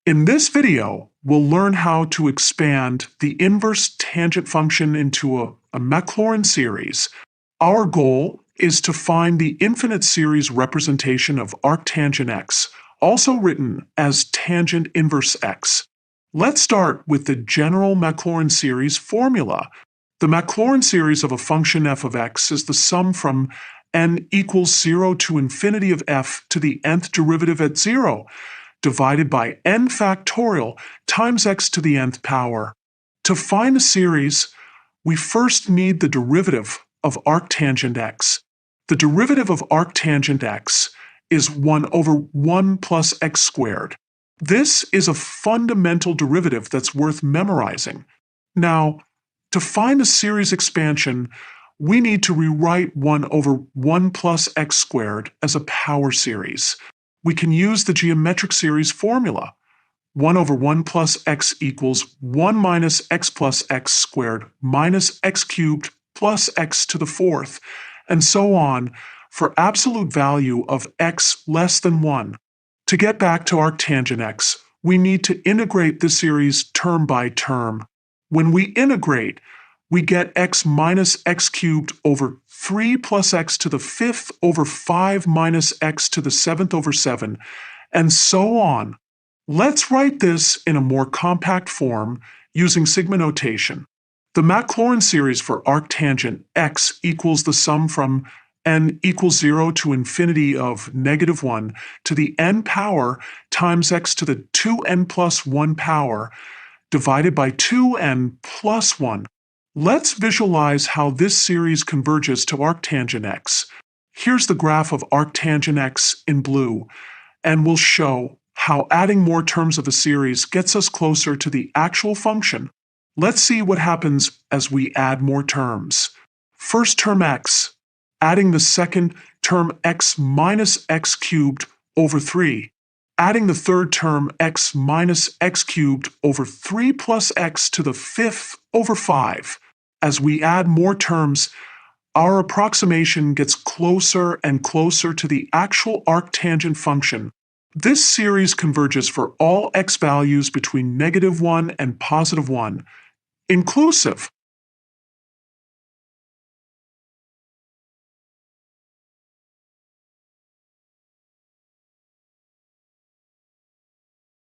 In this video, we'll learn how to expand the inverse tangent function into a Maclaurin series. Our goal is to find the infinite series representation of arctangent x, also written as tangent inverse x. Let's start with the general Maclaurin series formula. The Maclaurin series of a function f of x is the sum from n equals 0 to infinity of f to the nth derivative at 0, divided by n factorial times x to the nth power. To find a series, we first need the derivative of arctangent x. The derivative of arctangent x is 1 over 1 plus x squared. This is a fundamental derivative that's worth memorizing. Now, to find a series expansion, we need to rewrite 1 over 1 plus x squared as a power series. We can use the geometric series formula. 1 over 1 plus x equals 1 minus x plus x squared minus x cubed plus x to the fourth, and so on for absolute value of x less than 1. To get back to arctangent x, we need to integrate the series term by term. When we integrate, we get x minus x cubed over 3 plus x to the fifth over 5 minus x to the seventh over 7, and so on. Let's write this in a more compact form using sigma notation. The Maclaurin series for arctangent x equals the sum from n equals 0 to infinity of negative 1 to the n power times x to the 2n plus 1 power divided by 2n plus 1. Let's visualize how this series converges to arctangent x. Here's the graph of arctangent x in blue, and we'll show how adding more terms of a series gets us closer to the actual function. Let's see what happens as we add more terms. First term x, adding the second term x minus x cubed over 3. Adding the third term x minus x cubed over 3 plus x to the fifth over 5. As we add more terms, our approximation gets closer and closer to the actual arctangent function. This series converges for all x values between negative 1 and positive 1, inclusive.